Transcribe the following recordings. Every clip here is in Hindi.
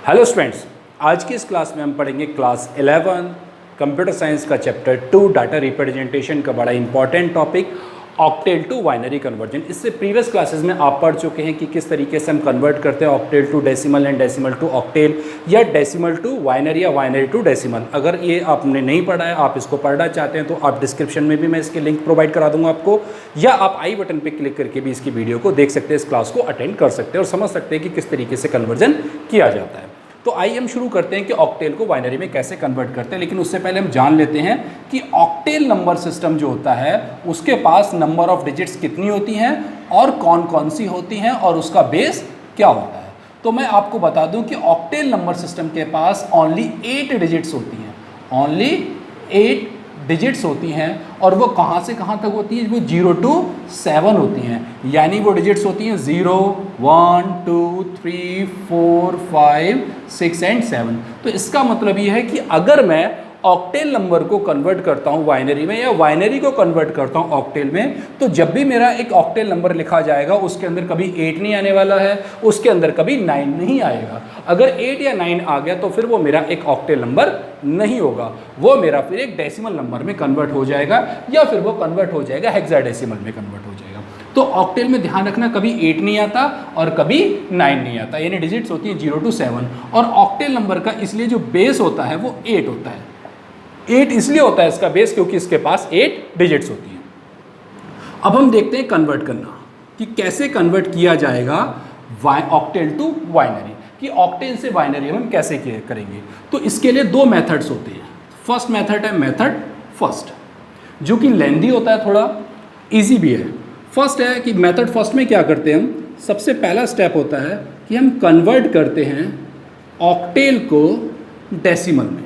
हेलो स्टूडेंट्स, आज की इस क्लास में हम पढ़ेंगे क्लास 11 कंप्यूटर साइंस का चैप्टर 2 डाटा रिप्रेजेंटेशन का बड़ा important topic octal to binary conversion. इससे प्रीवियस क्लासेस में आप पढ़ चुके हैं कि किस तरीके से हम कन्वर्ट करते हैं octal to decimal and decimal to octal या डेसिमल टू बाइनरी या बाइनरी टू डेसिमल। अगर ये आपने नहीं पढ़ा है, आप इसको पढ़ना चाहते हैं तो आप डिस्क्रिप्शन में भी मैं इसके लिंक प्रोवाइड करा दूंगा आपको, या आप आई बटन पे क्लिक करके भी इसकी वीडियो को देख सकते हैं, इस क्लास को अटेंड कर सकते हैं और समझ सकते हैं कि किस तरीके से कन्वर्जन किया जाता है। तो आइए हम शुरू करते हैं कि ऑक्टेल को बाइनरी में कैसे कन्वर्ट करते हैं। लेकिन उससे पहले हम जान लेते हैं कि ऑक्टेल नंबर सिस्टम जो होता है उसके पास नंबर ऑफ डिजिट्स कितनी होती हैं और कौन कौन सी होती हैं और उसका बेस क्या होता है। तो मैं आपको बता दूं कि ऑक्टेल नंबर सिस्टम के पास ओनली 8 डिजिट्स होती हैं, ओनली 8 डिजिट्स होती हैं। और वो कहाँ से कहाँ तक होती हैं? वो 0 to 7 होती हैं, यानी वो डिजिट्स होती हैं 0, 1, 2, 3, 4, 5, 6 एंड 7। तो इसका मतलब ये है कि अगर मैं ऑक्टेल नंबर को कन्वर्ट करता हूँ बाइनरी में या बाइनरी को कन्वर्ट करता हूँ ऑक्टेल में, तो जब भी मेरा एक ऑक्टेल नंबर लिखा जाएगा उसके अंदर कभी 8 नहीं आने वाला है, उसके अंदर कभी 9 नहीं आएगा। अगर 8 या 9 आ गया तो फिर वो मेरा एक ऑक्टेल नंबर नहीं होगा, वो मेरा फिर एक डेसिमल नंबर में कन्वर्ट हो जाएगा या फिर वो कन्वर्ट हो जाएगा हेक्साडेसिमल में कन्वर्ट हो जाएगा। तो ऑक्टेल में ध्यान रखना, कभी 8 नहीं आता और कभी 9 नहीं आता, यानी डिजिट्स होती हैं 0 to 7। और ऑक्टेल नंबर का इसलिए जो बेस होता है वो 8 होता है। 8 इसलिए होता है इसका बेस क्योंकि इसके पास 8 डिजिट्स होती हैं। अब हम देखते हैं कन्वर्ट करना कि कैसे कन्वर्ट किया जाएगा ऑक्टेल टू बाइनरी, कि ऑक्टेल से बाइनरी हम कैसे करेंगे। तो इसके लिए 2 मेथड्स होते हैं। फर्स्ट मेथड है मेथड फर्स्ट, जो कि लेंदी होता है, थोड़ा इजी भी है। फर्स्ट है कि मेथड फर्स्ट में क्या करते हैं हम, सबसे पहला स्टेप होता है कि हम कन्वर्ट करते हैं ऑक्टेल को डेसिमल में,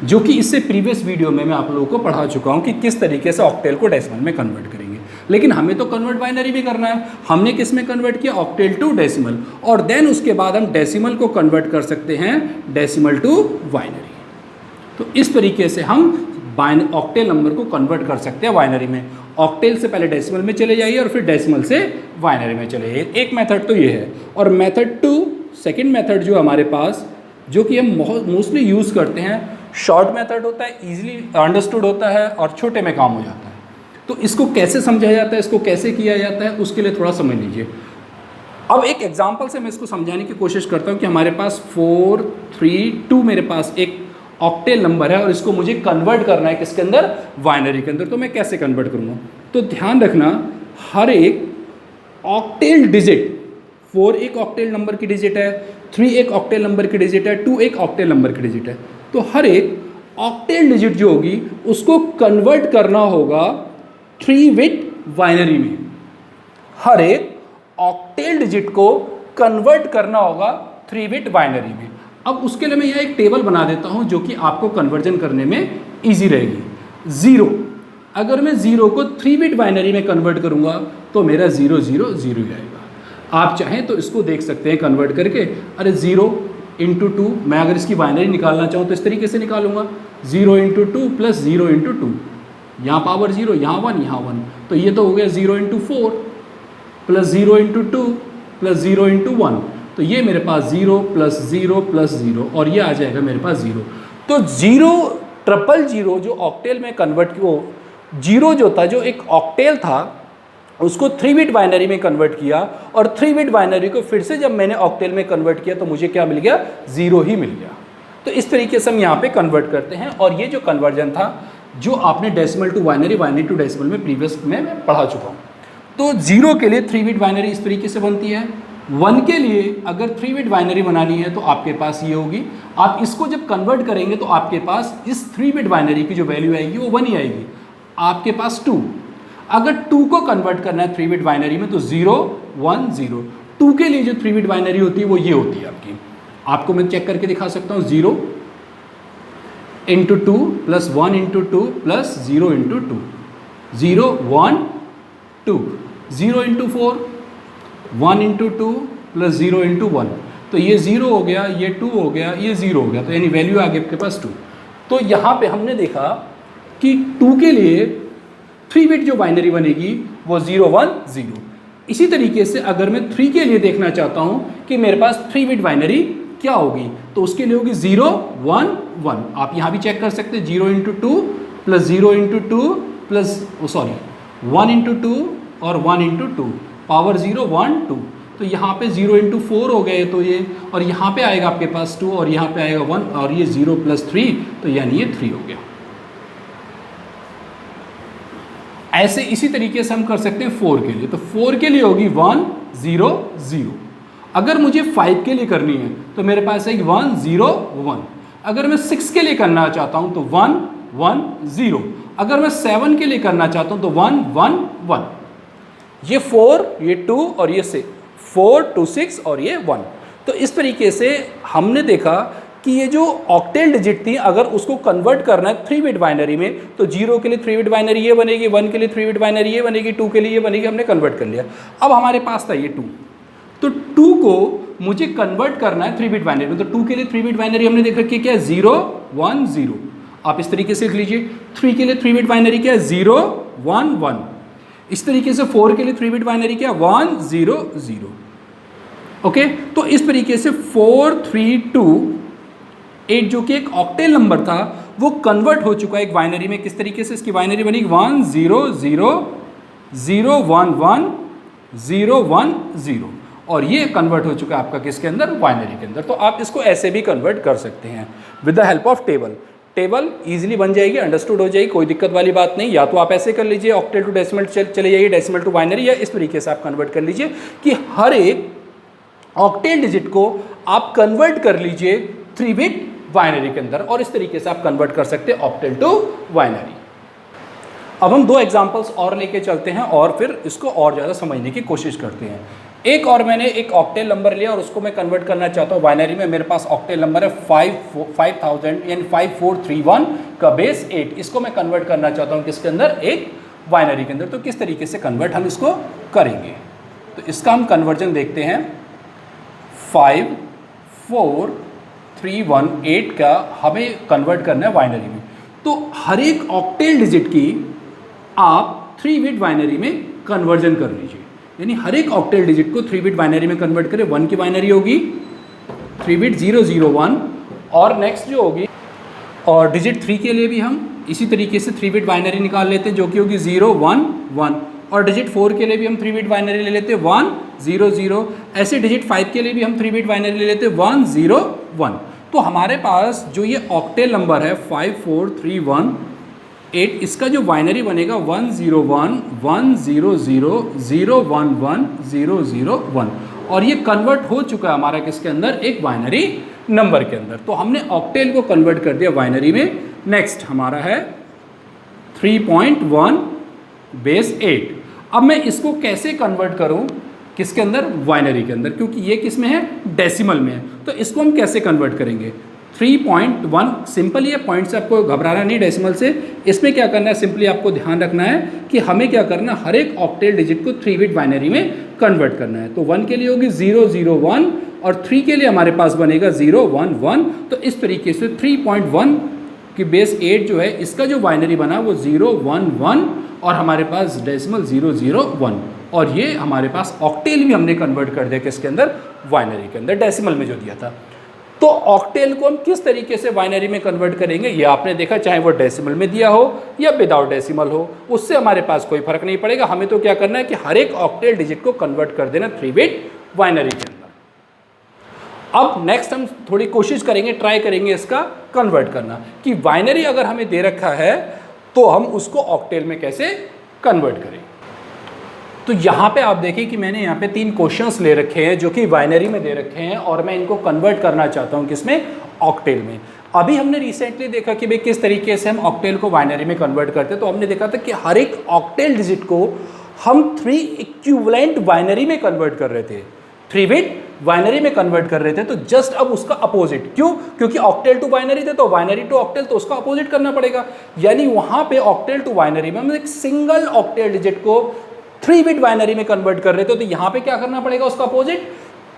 जो कि इससे प्रीवियस वीडियो में मैं आप लोगों को पढ़ा चुका हूं कि किस तरीके से ऑक्टेल को डेसिमल में कन्वर्ट करेंगे। लेकिन हमें तो कन्वर्ट बाइनरी भी करना है। हमने किस में कन्वर्ट किया? ऑक्टेल टू डेसिमल, और देन उसके बाद हम डेसिमल को कन्वर्ट कर सकते हैं डेसिमल टू बाइनरी। तो इस तरीके से हम ऑक्टेल नंबर को कन्वर्ट कर सकते हैं बाइनरी में। ऑक्टेल से पहले डेसिमल में चले जाइए और फिर डेसिमल से बाइनरी में चले जाइए। एक मेथड तो ये है। और मेथड 2, सेकेंड मेथड जो हमारे पास, जो कि हम मोस्टली यूज़ करते हैं, शॉर्ट मेथड होता है, इजीली अंडरस्टूड होता है और छोटे में काम हो जाता है। तो इसको कैसे समझाया जाता है, इसको कैसे किया जाता है, उसके लिए थोड़ा समझ लीजिए। अब एक एग्जांपल से मैं इसको समझाने की कोशिश करता हूँ कि हमारे पास 4, 3, 2 मेरे पास एक ऑक्टेल नंबर है और इसको मुझे कन्वर्ट करना है किसके अंदर? बाइनरी के अंदर। तो मैं कैसे कन्वर्ट करूँगा? तो ध्यान रखना, हर एक ऑक्टेल डिजिट, 4 एक ऑक्टेल नंबर की डिजिट है, 3 एक ऑक्टेल नंबर की डिजिट है, 2 एक ऑक्टेल नंबर की डिजिट है। तो हर एक ऑक्टेल डिजिट जो होगी उसको कन्वर्ट करना होगा 3 बिट बाइनरी में। हर एक ऑक्टेल डिजिट को कन्वर्ट करना होगा 3 बिट बाइनरी में। अब उसके लिए मैं यह एक टेबल बना देता हूं जो कि आपको कन्वर्जन करने में इजी रहेगी। 0, अगर मैं 0 को 3 बिट बाइनरी में कन्वर्ट करूंगा तो मेरा 0 0 0 ही आएगा। आप चाहें तो इसको देख सकते हैं कन्वर्ट करके। अरे 0 इंटू 2, मैं अगर इसकी बाइनरी निकालना चाहूँ तो इस तरीके से निकालूंगा, 0 इंटू 2 प्लस 0 इंटू 2, यहाँ पावर 0, यहाँ 1, यहाँ 1, तो ये तो हो गया 0 into 4 plus 0 into 2 plus 0 into 1, तो ये मेरे पास 0 प्लस 0 प्लस 0 और ये आ जाएगा मेरे पास 0। तो 0 000 जो ऑक्टेल में कन्वर्ट, वो 0 जो था, जो एक ऑक्टेल था, उसको 3 बिट बाइनरी में कन्वर्ट किया और 3 बिट बाइनरी को फिर से जब मैंने ऑक्टेल में कन्वर्ट किया तो मुझे क्या मिल गया? 0 ही मिल गया। तो इस तरीके से हम यहाँ पे कन्वर्ट करते हैं। और ये जो कन्वर्जन था, जो आपने decimal to binary, binary to decimal में प्रीवियस में मैं पढ़ा चुका हूँ। तो 0 के लिए 3 बिट बाइनरी इस तरीके से बनती है। 1 के लिए अगर 3 बिट बाइनरी बनानी है तो आपके पास ये होगी। आप इसको जब कन्वर्ट करेंगे तो आपके पास इस 3 बिट बाइनरी की जो वैल्यू आएगी वो 1 ही आएगी। आपके पास 2, अगर 2 को कन्वर्ट करना है 3 बिट बाइनरी में तो 0 1 0। 2 के लिए जो 3 बिट बाइनरी होती है वो ये होती है आपकी। आपको मैं चेक करके दिखा सकता हूँ, 0 into 2 plus 1 into 2 plus 0 into 2, 0 1 2, 0 into 4, 1 into 2 plus 0 into 1, तो ये 0 हो गया, ये 2 हो गया, ये 0 हो गया, तो यानी वैल्यू आ गई आपके पास 2। तो यहाँ पे हमने देखा कि 2 के लिए 3 बिट जो बाइनरी बनेगी वो 0 1 0। इसी तरीके से अगर मैं 3 के लिए देखना चाहता हूँ कि मेरे पास 3 बिट बाइनरी क्या होगी, तो उसके लिए होगी 0 1 1। आप यहाँ भी चेक कर सकते हैं 0 into two plus 0 into two plus 1 into two और 1 इंटू टू, पावर 0 1 2। तो यहाँ पे 0 इंटू 4 हो गए तो ये, और यहाँ पे आएगा आपके पास 2 और यहाँ पे आएगा 1 और ये 0 प्लस 3, तो यानी ये 3 हो गया। ऐसे इसी तरीके से हम कर सकते हैं 4 के लिए, तो 4 के लिए होगी 1 0 0। अगर मुझे 5 के लिए करनी है तो मेरे पास है 1 0 1। अगर मैं 6 के लिए करना चाहता हूं तो 1 1 0। अगर मैं 7 के लिए करना चाहता हूं तो 1 1 1। ये 4, ये 2 और ये 6, 4 2 6 और ये 1। तो इस तरीके से हमने देखा कि ये जो ऑक्टेल डिजिट थी अगर उसको कन्वर्ट करना है 3 बिट बाइनरी में, तो 0 के लिए 3 बिट बाइनरी ये बनेगी, 1 के लिए 3 बिट बाइनरी ये बनेगी, 2 के लिए ये बनेगी। हमने कन्वर्ट कर लिया। अब हमारे पास था ये 2, तो 2 को मुझे कन्वर्ट करना है 3 बिट बाइनरी में, तो 2 के लिए 3 बिट बाइनरी हमने देख रखी है क्या है 0 1 0। आप इस तरीके से लिख लीजिए। 3 के लिए 3 बिट बाइनरी क्या है 0 1 1। इस तरीके से 4 के लिए 3 बिट बाइनरी क्या है 1 0 0। ओके, तो इस तरीके से 4 3 2 8 जो कि एक ऑक्टेल नंबर था वो कन्वर्ट हो चुका है एक बाइनरी में। किस तरीके से इसकी बाइनरी बनी 1 0 0 0 1 1 0 1 0, और ये कन्वर्ट हो चुका है आपका किसके अंदर बाइनरी के अंदर। तो आप इसको ऐसे भी कन्वर्ट कर सकते हैं with the help of table. Table easily बन जाएगी, अंडरस्टूड हो जाएगी, कोई दिक्कत वाली बात नहीं। या तो आप ऐसे कर लीजिए ऑक्टेल टू डेसिमल चले जाइए, डेसिमल टू बाइनरी, या इस तरीके से आप कन्वर्ट कर लीजिए कि हर एक ऑक्टेल डिजिट को आप कन्वर्ट कर लीजिए 3 बिट बाइनरी के अंदर, और इस तरीके से आप कन्वर्ट कर सकते हैं ऑक्टेल टू बाइनरी। अब हम 2 एग्जांपल्स और लेके चलते हैं और फिर इसको और ज़्यादा समझने की कोशिश करते हैं। एक और मैंने एक ऑक्टेल नंबर लिया और उसको मैं कन्वर्ट करना चाहता हूँ बाइनरी में। मेरे पास ऑक्टेल नंबर है 5000 यानी 5431 का बेस 8। इसको मैं कन्वर्ट करना चाहता हूँ किसके अंदर एक बाइनरी के अंदर। तो किस तरीके से कन्वर्ट हम इसको करेंगे, तो इसका हम कन्वर्जन देखते हैं। 5 4 3 1 8 का हमें कन्वर्ट करना है बाइनरी में। तो हर एक ऑक्टेल डिजिट की आप 3 बिट बाइनरी में कन्वर्जन कर लीजिए, यानी हर एक ऑक्टेल डिजिट को 3 बिट बाइनरी में कन्वर्ट करें। 1 की बाइनरी होगी 3 बिट 0 0 1, और नेक्स्ट जो होगी, और डिजिट 3 के लिए भी हम इसी तरीके से 3 बिट बाइनरी निकाल लेते हैं जो कि होगी 0 1 1, और डिजिट 4 के लिए भी हम 3 बिट बाइनरी ले लेते हैं 1 0 0। ऐसे डिजिट 5 के लिए भी हम 3 बिट बाइनरी ले लेते हैं 1 0 1। तो हमारे पास जो ये ऑक्टेल नंबर है 5431 8, इसका जो बाइनरी बनेगा 1 0 1 1 0 0 0 1 1 0 0 1, और ये कन्वर्ट हो चुका है हमारा किसके अंदर एक बाइनरी नंबर के अंदर। तो हमने ऑक्टेल को कन्वर्ट कर दिया बाइनरी में। नेक्स्ट हमारा है 3.1 बेस 8। अब मैं इसको कैसे कन्वर्ट करूं किसके अंदर बाइनरी के अंदर, क्योंकि ये किस में है डेसिमल में है। तो इसको हम कैसे कन्वर्ट करेंगे 3.1 सिंपल, ये पॉइंट से आपको घबराना नहीं डेसिमल से। इसमें क्या करना है, सिंपली आपको ध्यान रखना है कि हमें क्या करना है, हर एक ऑक्टेल डिजिट को 3 बिट बाइनरी में कन्वर्ट करना है। तो 1 के लिए होगी 0 0 1, और 3 के लिए हमारे पास बनेगा 0 1 1। तो इस तरीके से 3.1 की बेस 8 जो है इसका जो बाइनरी बना वो 0 1 1, और हमारे पास डेसिमल 0 0 1, और ये हमारे पास ऑक्टेल भी हमने कन्वर्ट कर दिया किसके अंदर बाइनरी के अंदर, डेसिमल में जो दिया था। तो ऑक्टेल को हम किस तरीके से बाइनरी में कन्वर्ट करेंगे ये आपने देखा, चाहे वो डेसिमल में दिया हो या विदाउट डेसिमल हो, उससे हमारे पास कोई फर्क नहीं पड़ेगा। हमें तो क्या करना है कि हर एक ऑक्टेल डिजिट को कन्वर्ट कर देना 3 बिट बाइनरी के अंदर। अब नेक्स्ट हम थोड़ी कोशिश करेंगे, ट्राई करेंगे इसका कन्वर्ट करना, कि बाइनरी अगर हमें दे रखा है तो हम उसको ऑक्टेल में कैसे कन्वर्ट करें। तो यहाँ पे आप देखिए कि मैंने यहाँ पे 3 क्वेश्चंस ले रखे हैं जो कि बाइनरी में दे रखे हैं, और मैं इनको कन्वर्ट करना चाहता हूँ किसमें ऑक्टेल में। अभी हमने रिसेंटली देखा कि भाई किस तरीके से हम ऑक्टेल को बाइनरी में कन्वर्ट करते हैं। तो हमने देखा था कि हर एक ऑक्टेल डिजिट को हम 3 इक्विवेलेंट बाइनरी में कन्वर्ट कर रहे थे, 3 बिट बाइनरी में कन्वर्ट कर रहे थे। तो जस्ट अब उसका अपोजिट, क्यों, क्योंकि ऑक्टेल टू बाइनरी थे तो बाइनरी टू ऑक्टेल, तो उसका अपोजिट करना पड़ेगा। यानी वहाँ पे ऑक्टेल टू बाइनरी में हम एक सिंगल ऑक्टेल डिजिट को 3 बिट बाइनरी में कन्वर्ट कर रहे थे, तो यहाँ पे क्या करना पड़ेगा उसका अपोजिट,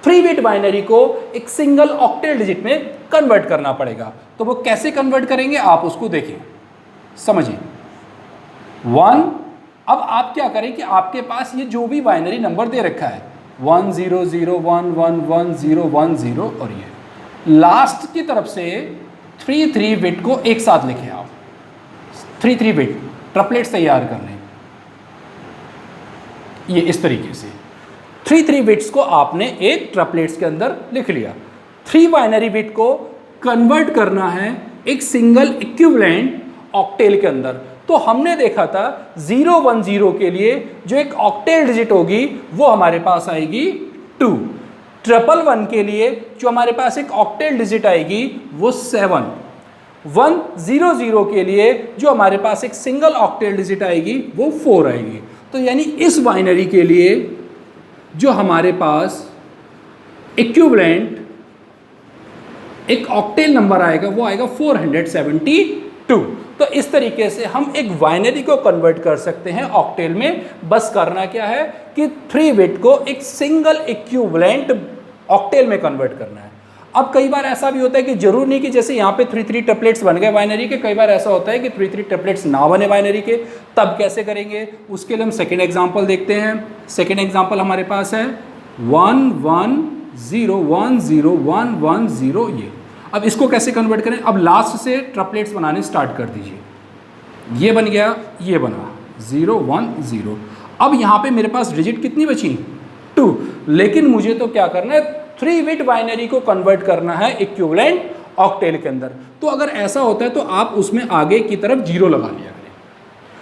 3 बिट बाइनरी को एक सिंगल ऑक्टेल डिजिट में कन्वर्ट करना पड़ेगा। तो वो कैसे कन्वर्ट करेंगे आप उसको देखिए, समझिए। 1, अब आप क्या करें कि आपके पास ये जो भी बाइनरी नंबर दे रखा है 1 0 0 1 1 1 0 1 0, और ये लास्ट की तरफ से 3 बिट को एक साथ लिखें आप, 3 बिट ट्रिपलेट्स तैयार कर लें। ये इस तरीके से 3 बिट्स को आपने एक ट्रिपलेट्स के अंदर लिख लिया। 3 बाइनरी बिट को कन्वर्ट करना है एक सिंगल इक्विवेलेंट ऑक्टेल के अंदर। तो हमने देखा था 010 के लिए जो एक ऑक्टेल डिजिट होगी वो हमारे पास आएगी 2। 111 के लिए जो हमारे पास एक ऑक्टेल डिजिट आएगी वो 7। 100 के लिए जो हमारे पास एक सिंगल ऑक्टेल डिजिट आएगी वो 4 आएगी। तो यानी इस बाइनरी के लिए जो हमारे पास इक्विवेलेंट एक ऑक्टेल नंबर आएगा वो आएगा 472। तो इस तरीके से हम एक बाइनरी को कन्वर्ट कर सकते हैं ऑक्टेल में। बस करना क्या है कि 3 बिट को एक सिंगल इक्विवेलेंट ऑक्टेल में कन्वर्ट करना है। अब कई बार ऐसा भी होता है कि जरूर नहीं कि जैसे यहाँ पे 3 ट्रिपलेट्स बन गए बाइनरी के, कई बार ऐसा होता है कि 3 ट्रिपलेट्स ना बने बाइनरी के, तब कैसे करेंगे उसके लिए हम सेकेंड एग्जाम्पल देखते हैं। सेकेंड एग्जाम्पल हमारे पास है 110 ये। अब इसको कैसे कन्वर्ट करें? अब लास्ट से ट्रिपलेट्स बनाने स्टार्ट कर दीजिए। ये बन गया, ये बना 010। अब यहाँ पे मेरे पास डिजिट कितनी बची? 2। लेकिन मुझे तो क्या करना है, 3 बिट बाइनरी को कन्वर्ट करना है इक्विवेलेंट ऑक्टेल के अंदर। तो अगर ऐसा होता है तो आप उसमें आगे की तरफ 0 लगा लिया करें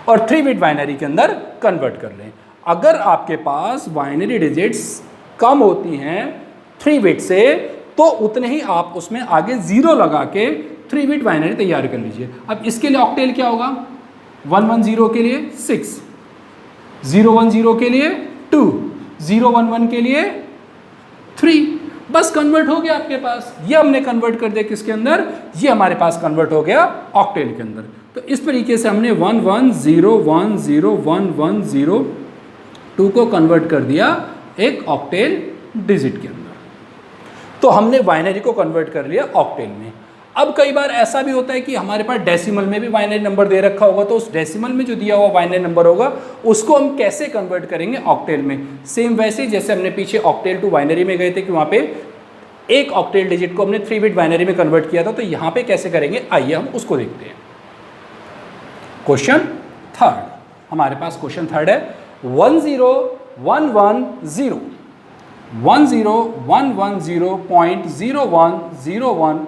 और 3 बिट बाइनरी के अंदर कन्वर्ट कर लें। अगर आपके पास बाइनरी डिजिट्स कम होती हैं 3 बिट से तो उतने ही आप उसमें आगे 0 लगा के 3 बिट बाइनरी तैयार कर लीजिए। अब इसके लिए ऑक्टेल क्या होगा? 110 के लिए 6, 010 के लिए 2, 011 के लिए 3। बस कन्वर्ट हो गया आपके पास। ये हमने कन्वर्ट कर दिया किसके अंदर? ये हमारे पास कन्वर्ट हो गया ऑक्टेल के अंदर। तो इस तरीके से हमने 1101102 को कन्वर्ट कर दिया एक ऑक्टेल डिजिट के अंदर। तो हमने बाइनरी को कन्वर्ट कर लिया ऑक्टेल में। अब कई बार ऐसा भी होता है कि हमारे पास डेसिमल में भी बाइनरी नंबर दे रखा होगा, तो उस डेसिमल में जो दिया हुआ बाइनरी नंबर होगा उसको हम कैसे कन्वर्ट करेंगे ऑक्टेल में? सेम वैसे जैसे हमने पीछे ऑक्टेल टू बाइनरी में गए थे कि वहाँ पे एक ऑक्टेल डिजिट को हमने 3 बिट बाइनरी में कन्वर्ट किया था, तो यहाँ पे कैसे करेंगे आइए हम उसको देखते हैं। क्वेश्चन थर्ड, हमारे पास क्वेश्चन थर्ड है 10110 10110.0101।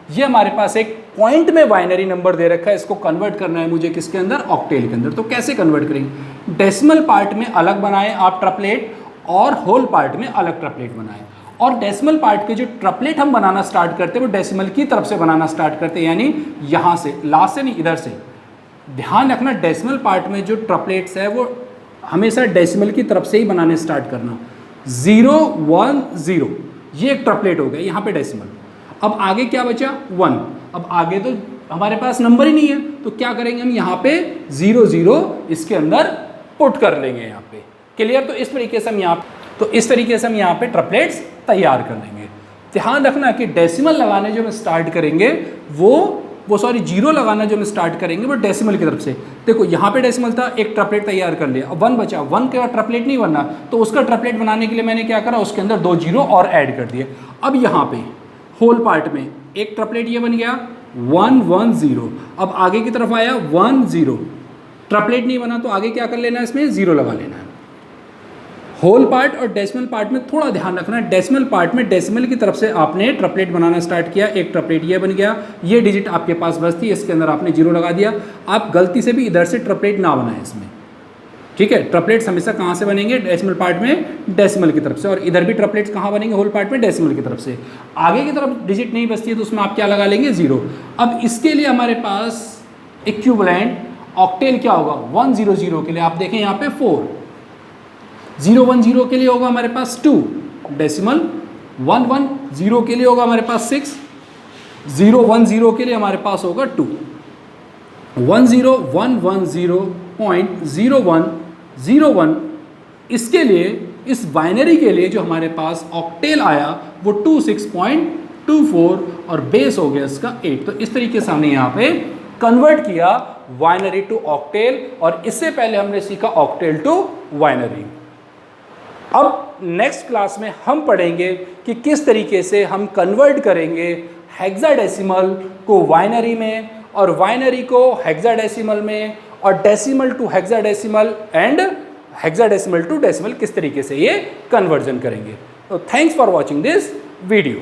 ये हमारे पास एक पॉइंट में बाइनरी नंबर दे रखा है, इसको कन्वर्ट करना है मुझे किसके अंदर? ऑक्टेल के अंदर। तो कैसे कन्वर्ट करेंगे? डेसिमल पार्ट में अलग बनाएं आप ट्रिपलेट और होल पार्ट में अलग ट्रिपलेट बनाएं। और डेसिमल पार्ट के जो ट्रिपलेट हम बनाना स्टार्ट करते हैं वो डेसिमल की तरफ से बनाना स्टार्ट करते हैं, यानी यहाँ से, लास्ट से नहीं, इधर से। ध्यान रखना डेसिमल पार्ट में जो ट्रिपलेट्स है वो हमेशा डेसिमल की तरफ से ही बनाने स्टार्ट करना। 010 ये एक ट्रिपलेट हो गया, यहाँ पे डेसिमल। अब आगे क्या बचा? 1। अब आगे तो हमारे पास नंबर ही नहीं है, तो क्या करेंगे हम? यहाँ पे 00 इसके अंदर पुट कर लेंगे यहाँ पे। क्लियर? तो इस तरीके से हम यहाँ पे ट्रिपलेट्स तैयार कर लेंगे। ध्यान रखना कि डेसिमल लगाने जो हम स्टार्ट करेंगे वो 0 लगाना जो हम स्टार्ट करेंगे वो डेसिमल की तरफ से। देखो यहाँ पे डेसिमल था, एक ट्रिपलेट तैयार कर लिया। अब 1 बचा, 1 के बाद ट्रिपलेट नहीं बनना, तो उसका ट्रिपलेट बनाने के लिए मैंने क्या करा? उसके अंदर 2 0 और ऐड कर दिए। अब यहाँ पे होल पार्ट में एक ट्रिपलेट ये बन गया 110। अब आगे की तरफ आया 10, ट्रिपलेट नहीं बना तो आगे क्या कर लेना है? इसमें 0 लगा लेना है। होल पार्ट और डेसिमल पार्ट में थोड़ा ध्यान रखना है। डेसिमल पार्ट में डेसिमल की तरफ से आपने ट्रिपलेट बनाना स्टार्ट किया, एक ट्रिपलेट ये बन गया, ये डिजिट आपके पास बचती है, इसके अंदर आपने 0 लगा दिया। आप गलती से भी इधर से ट्रिपलेट ना बनाएं इसमें, ठीक है? ट्रिपलेट्स हमेशा कहाँ से बनेंगे? डेसिमल पार्ट में डेसिमल की तरफ से। और इधर भी ट्रिपलेट्स कहाँ बनेंगे? होल पार्ट में डेसिमल की तरफ से। आगे की तरफ डिजिट नहीं बचती है तो उसमें आप क्या लगा लेंगे? 0। अब इसके लिए हमारे पास इक्विवेलेंट ऑक्टेल क्या होगा? 100 के लिए आप देखें यहाँ पे 4, 010 के लिए होगा हमारे पास 2, डेसिमल 110 के लिए होगा हमारे पास 6, 010 के लिए हमारे पास होगा 2। 10110.0101 इसके लिए, इस बाइनरी के लिए जो हमारे पास ऑक्टेल आया वो 26.24 और बेस हो गया इसका 8। तो इस तरीके से हमने यहाँ पे कन्वर्ट किया बाइनरी टू ऑक्टेल, और इससे पहले हमने सीखा ऑक्टेल टू बाइनरी। अब नेक्स्ट क्लास में हम पढ़ेंगे कि किस तरीके से हम कन्वर्ट करेंगे हेक्साडेसिमल को वाइनरी में और वाइनरी को हेक्साडेसिमल में और decimal to hexadecimal and hexadecimal to decimal किस तरीके से ये कन्वर्जन करेंगे। तो thanks for watching this video.